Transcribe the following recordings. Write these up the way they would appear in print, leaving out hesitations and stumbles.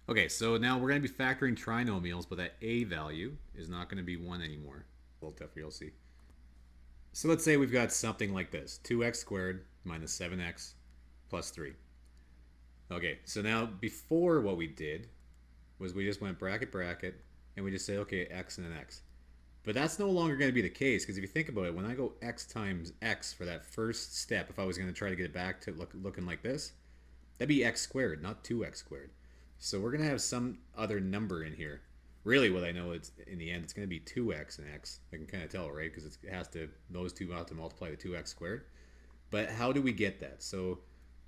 Okay, so now we're going to be factoring trinomials, but that a value is not going to be 1 anymore. A little tougher, you'll see. So let's say we've got something like this. 2x squared minus 7x plus 3. Okay, so now before what we did was we just went bracket, bracket, and we just say, okay, x and an x. But that's no longer going to be the case because if you think about it, when I go x times x for that first step, if I was going to try to get it back to looking like this, that'd be x squared, not 2x squared. So we're going to have some other number in here. Really, what I know is in the end, it's going to be 2x and x. I can kind of tell, right? Because it has to, those two have to multiply the 2x squared. But how do we get that? So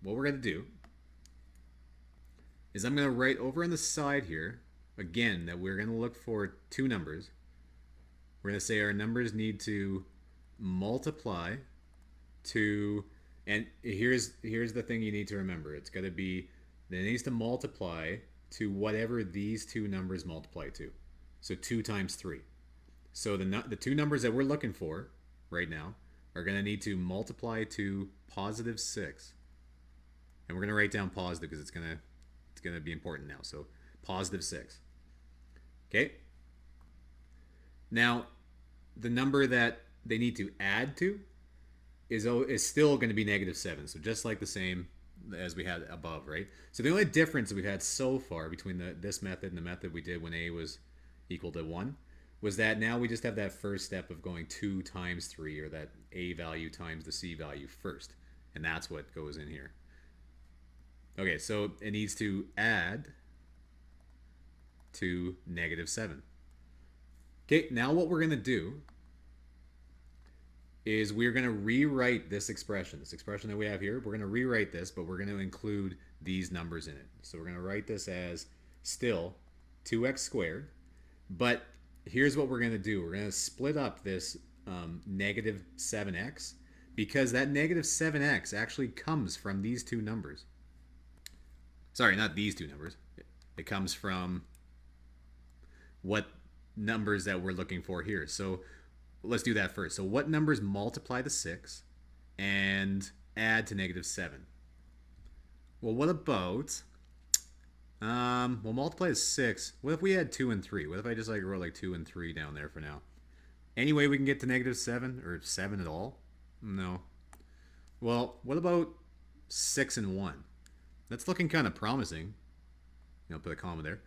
what we're going to do is I'm going to write over on the side here, again, that we're going to look for two numbers. We're going to say our numbers need to multiply to, and here's the thing you need to remember. It's got to be, it needs to multiply to whatever these two numbers multiply to. So 2 times 3. So the two numbers that we're looking for right now are going to need to multiply to positive 6. And we're going to write down positive because it's going to be important now. So positive 6. Okay? Now, the number that they need to add to is still going to be negative 7. So just like the same as we had above, right? So the only difference that we've had so far between this method and the method we did when a was equal to 1 was that now we just have that first step of going 2 times 3, or that a value times the c value first. And that's what goes in here. Okay, so it needs to add to negative 7. Okay, now what we're going to do is we're going to rewrite this expression that we have here. We're going to rewrite this, but we're going to include these numbers in it. So we're going to write this as still 2x squared, but here's what we're going to do. We're going to split up this negative 7x, because that negative 7x actually comes from these two numbers. Sorry, not these two numbers. It comes from what numbers that we're looking for here. So let's do that first. So what numbers multiply to 6 and add to negative 7? Well, what about, we'll multiply to 6. What if we had 2 and 3? What if I just wrote like 2 and 3 down there for now? Any way we can get to negative 7, or 7 at all? No. Well, what about 6 and 1? That's looking kind of promising. Put a comma there.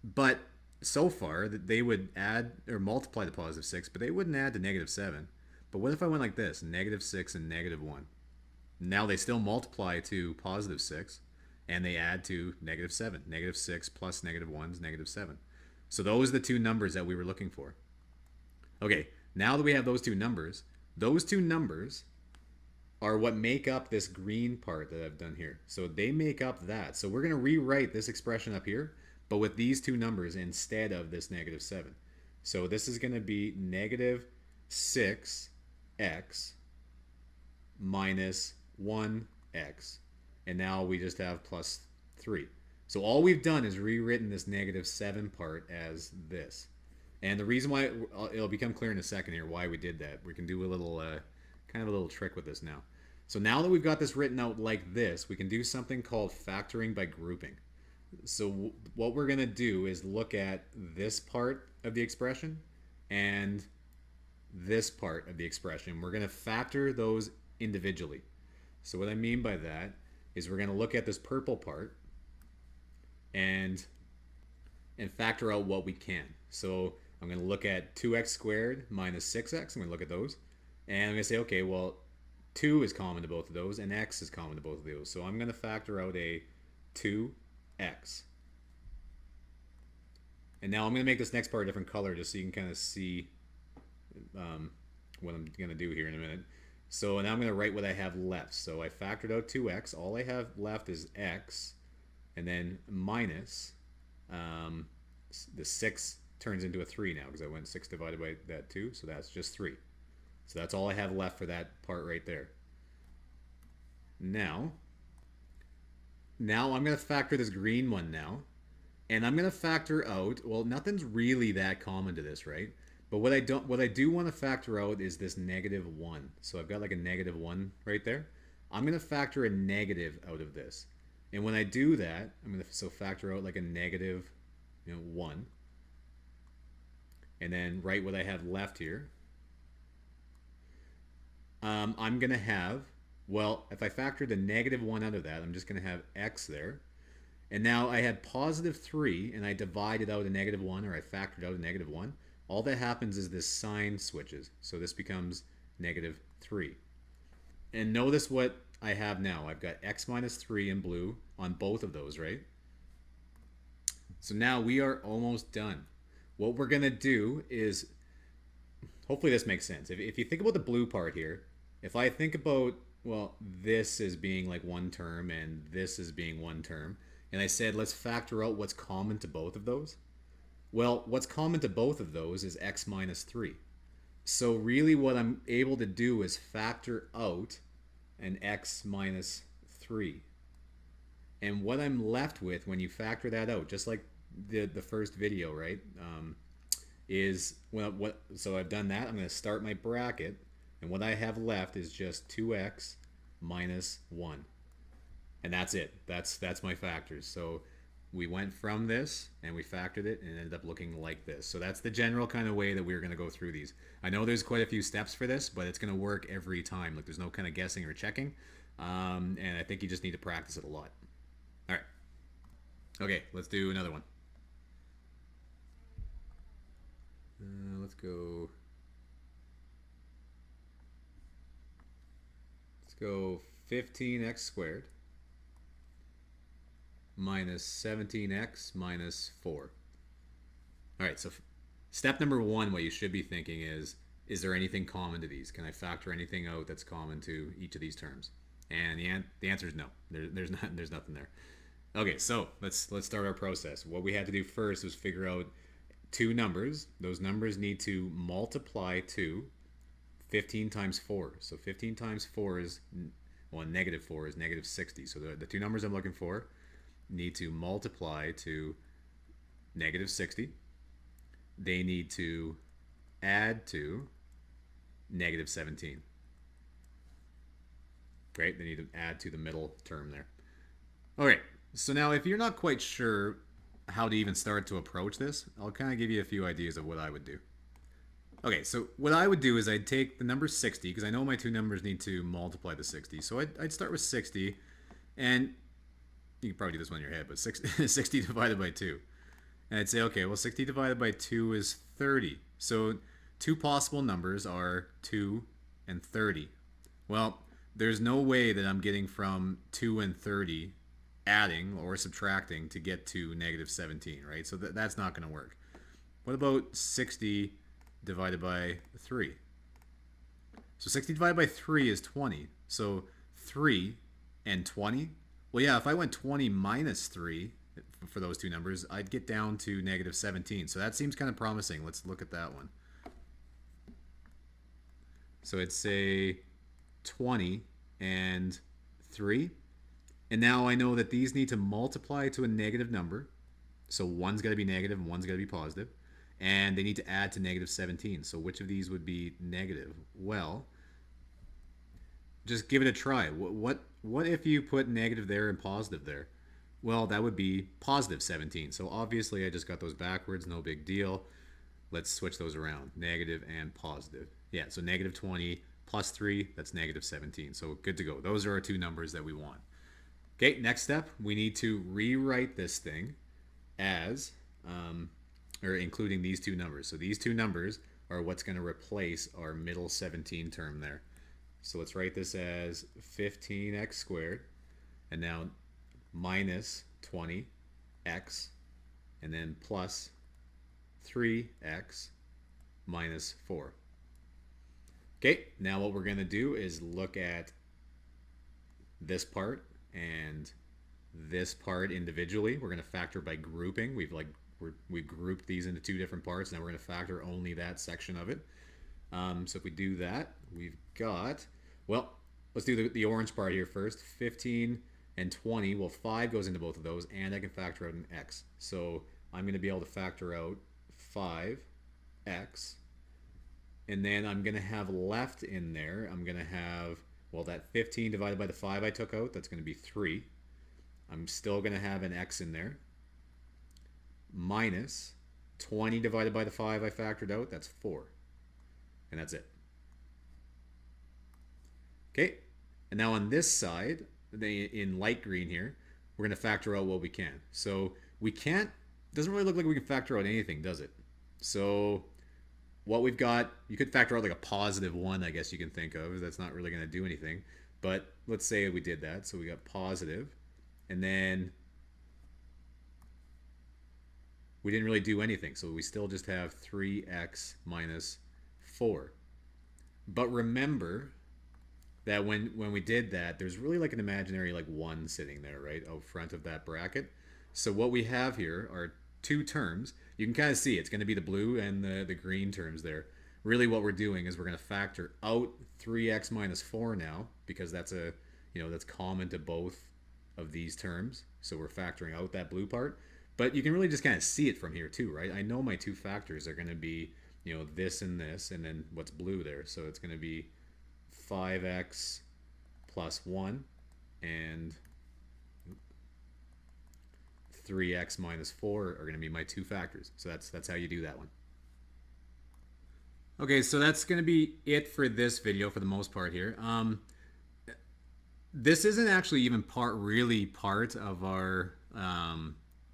But so far, that they would add or multiply the positive 6, but they wouldn't add to negative 7. But what if I went like this, negative 6 and negative 1? Now they still multiply to positive 6, and they add to negative 7. Negative 6 plus negative 1 is negative 7. So those are the two numbers that we were looking for. Okay, now that we have those two numbers are what make up this green part that I've done here. So they make up that. So we're going to rewrite this expression up here, but with these two numbers instead of this negative 7. So this is going to be negative 6x minus 1x. And now we just have plus 3. So all we've done is rewritten this negative 7 part as this. And the reason why, it'll become clear in a second here why we did that. We can do a little, kind of a little trick with this now. So now that we've got this written out like this, we can do something called factoring by grouping. So what we're going to do is look at this part of the expression and this part of the expression. We're going to factor those individually. So what I mean by that is we're going to look at this purple part and factor out what we can. So I'm going to look at 2x squared minus 6x. I'm going to look at those. And I'm going to say, okay, well, 2 is common to both of those, and x is common to both of those. So I'm going to factor out a 2x. And now I'm going to make this next part a different color just so you can kind of see what I'm going to do here in a minute. So now I'm going to write what I have left. So I factored out 2x. All I have left is x, and then minus the 6 turns into a 3 now because I went 6 divided by that 2, so that's just 3. So that's all I have left for that part right there. Now I'm going to factor this green one now. And I'm going to factor out, well, nothing's really that common to this, right? But what I do want to factor out is this negative 1. So I've got like a negative 1 right there. I'm going to factor a negative out of this. And when I do that, I'm going to factor out like a negative 1. And then write what I have left here. I'm going to have, well, if I factor the negative 1 out of that, I'm just going to have x there. And now I had positive 3, and I divided out a negative 1, or I factored out a negative 1. All that happens is this sign switches. So this becomes negative 3. And notice what I have now. I've got x minus 3 in blue on both of those, right? So now we are almost done. What we're going to do is, hopefully this makes sense. If you think about the blue part here, if I think about, well, this as being like one term and this as being one term, and I said let's factor out what's common to both of those, well, what's common to both of those is x minus 3. So really what I'm able to do is factor out an x minus 3. And what I'm left with when you factor that out, just like the first video, right, is, well, so I've done that. I'm going to start my bracket, and what I have left is just 2x minus 1. And that's it. That's my factors. So we went from this and we factored it and it ended up looking like this. So that's the general kind of way that we're going to go through these. I know there's quite a few steps for this, but it's going to work every time. Like there's no kind of guessing or checking. And I think you just need to practice it a lot. All right. Okay, let's do another one. Let's go 15x squared minus 17x minus 4. All right, so step number 1, what you should be thinking is there anything common to these? Can I factor anything out that's common to each of these terms? And the answer is no. There's nothing there. Okay, so let's start our process. What we had to do first was figure out two numbers. Those numbers need to multiply to 15 times 4. So 15 times 4 is, well, negative 4 is negative 60. So the two numbers I'm looking for need to multiply to negative 60. They need to add to negative 17. Great, they need to add to the middle term there. All right, so now if you're not quite sure how to even start to approach this, I'll kind of give you a few ideas of what I would do. Okay, so what I would do is I'd take the number 60, because I know my two numbers need to multiply to 60. So I'd start with 60, and you can probably do this one in your head, but 60 divided by 2. And I'd say, okay, well, 60 divided by 2 is 30. So two possible numbers are 2 and 30. Well, there's no way that I'm getting from 2 and 30 adding or subtracting to get to negative 17, right? So that's not going to work. What about 60 divided by 3? So 60 divided by 3 is 20. So 3 and 20. Well, yeah, if I went 20 minus 3 for those two numbers, I'd get down to negative 17. So that seems kind of promising. Let's look at that one. So I'd say 20 and 3. And now I know that these need to multiply to a negative number. So one's got to be negative and one's got to be positive. And they need to add to negative 17. So which of these would be negative? Well, just give it a try. What if you put negative there and positive there? Well, that would be positive 17. So obviously I just got those backwards, no big deal. Let's switch those around, negative and positive. Yeah, so negative 20 plus 3, that's negative 17. So good to go. Those are our two numbers that we want. Okay, next step, we need to rewrite this thing as, or including these two numbers. So these two numbers are what's going to replace our middle 17 term there. So let's write this as 15x squared, and now minus 20x, and then plus 3x minus 4. Okay, now what we're going to do is look at this part and this part individually. We're going to factor by grouping. We grouped these into two different parts. Now we're going to factor only that section of it. So if we do that, we've got, well, let's do the orange part here first. 15 and 20. Well, 5 goes into both of those, and I can factor out an x. So I'm going to be able to factor out 5x. And then I'm going to have left in there, I'm going to have, well, that 15 divided by the 5 I took out, that's going to be 3. I'm still going to have an x in there, minus 20 divided by the 5 I factored out, that's 4. And that's it. Okay, and now on this side, in light green here, we're going to factor out what we can. So we can't, doesn't really look like we can factor out anything, does it? So what we've got, you could factor out like a positive 1, I guess you can think of. That's not really going to do anything. But let's say we did that. So we got positive, and then we didn't really do anything. So we still just have 3x minus 4. But remember that when we did that, there's really like an imaginary like 1 sitting there, right, out front of that bracket. So what we have here are two terms. You can kind of see it's going to be the blue and the green terms there. Really what we're doing is we're going to factor out 3x minus 4 now, because that's a, that's common to both of these terms. So we're factoring out that blue part. But you can really just kind of see it from here too, right? I know my two factors are going to be, this and this, and then what's blue there. So it's going to be 5x plus 1 and 3x minus 4 are going to be my two factors. So that's how you do that one. Okay, so that's going to be it for this video for the most part here. This isn't actually even part of our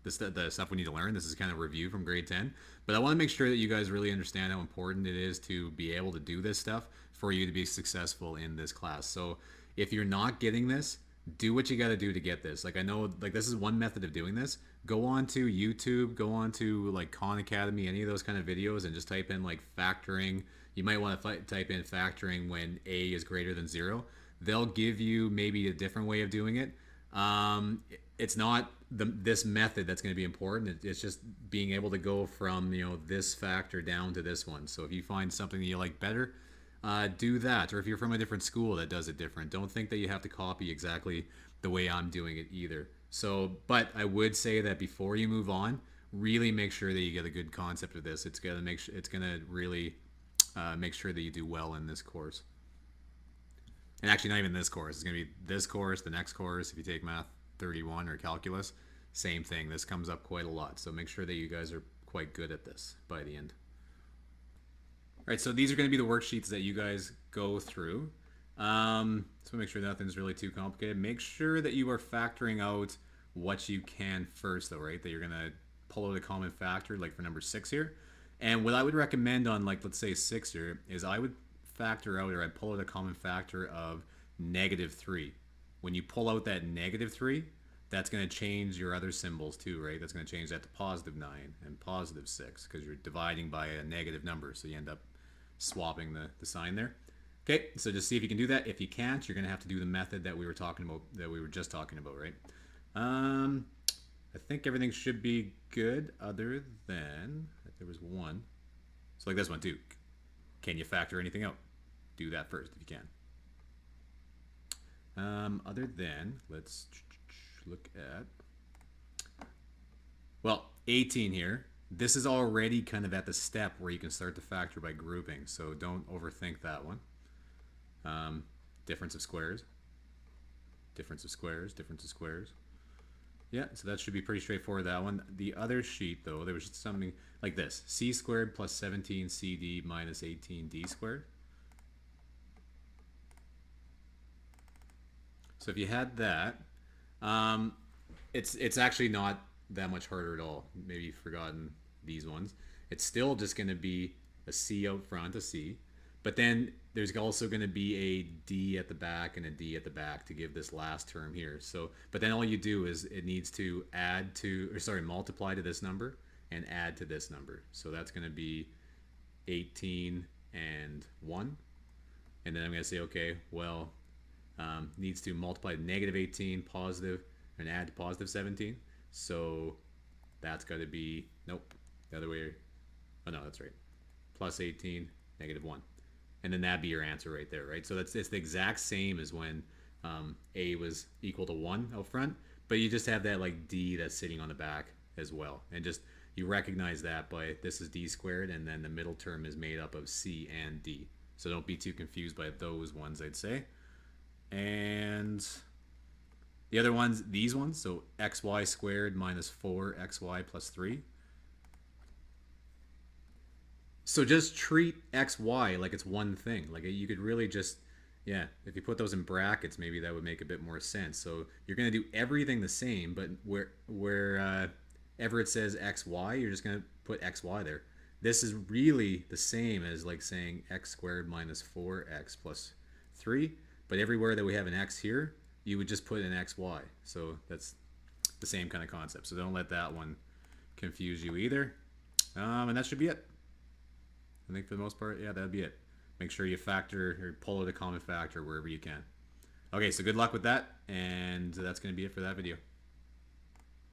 the stuff we need to learn. This is kind of review from grade 10. But I want to make sure that you guys really understand how important it is to be able to do this stuff for you to be successful in this class. So if you're not getting this, do what you got to do to get this. Like, I know, like, this is one method of doing this. Go on to YouTube, go on to like Khan Academy, any of those kind of videos, and just type in like factoring. You might want to type in factoring when a is greater than 0. They'll give you maybe a different way of doing it. It's not this method that's going to be important. It's just being able to go from this factor down to this one. So if you find something that you like better, do that. Or if you're from a different school that does it different, don't think that you have to copy exactly the way I'm doing it either. So, but I would say that before you move on, really make sure that you get a good concept of this. It's gonna really make sure that you do well in this course. And actually, not even this course. It's gonna be this course, the next course. If you take Math 31 or Calculus, same thing. This comes up quite a lot. So make sure that you guys are quite good at this by the end. All right, so these are going to be the worksheets that you guys go through. So make sure nothing's really too complicated. Make sure that you are factoring out what you can first, though, right? That you're going to pull out a common factor, like for number 6 here. And what I would recommend on, like, let's say 6 here, is I would factor out, or I'd pull out a common factor of -3. When you pull out that -3, that's going to change your other symbols too, right? That's going to change that to +9 and +6, because you're dividing by a negative number. So you end up swapping the sign there. Okay, so just see if you can do that. If you can't, you're going to have to do the method that we were just talking about, right? I think everything should be good, other than if there was one. So like this one too. Can you factor anything out? Do that first if you can. Other than, let's look at, well, 18 here. This is already kind of at the step where you can start to factor by grouping, so don't overthink that one. Difference of squares, difference of squares, difference of squares. Yeah, so that should be pretty straightforward, that one. The other sheet, though, there was something like this. C squared plus 17cd minus 18d squared. So if you had that, it's actually not that much harder at all. Maybe you've forgotten these ones. It's still just going to be a C out front, a C. But then there's also going to be a D at the back and a D at the back to give this last term here. So, but then all you do is it needs to multiply to this number and add to this number. So that's going to be 18 and 1. And then I'm going to say, okay, well, needs to multiply -18 positive and add to +17. So that's got to be, nope, the other way. Oh no, that's right. +18, -1. And then that'd be your answer right there, right? So it's the exact same as when A was equal to 1 out front, but you just have that like D that's sitting on the back as well. And just, you recognize that by this is D squared, and then the middle term is made up of C and D. So don't be too confused by those ones, I'd say. And The other ones, these ones, so xy squared minus 4xy plus 3. So just treat xy like it's one thing. Like you could really just, yeah, if you put those in brackets, maybe that would make a bit more sense. So you're going to do everything the same, but wherever it says xy, you're just going to put xy there. This is really the same as like saying x squared minus 4x plus 3, but everywhere that we have an x here, you would just put an xy. So that's the same kind of concept. So don't let that one confuse you either. And that should be it. I think for the most part, yeah, that'd be it. Make sure you factor or pull out a common factor wherever you can. Okay, so good luck with that, and that's going to be it for that video.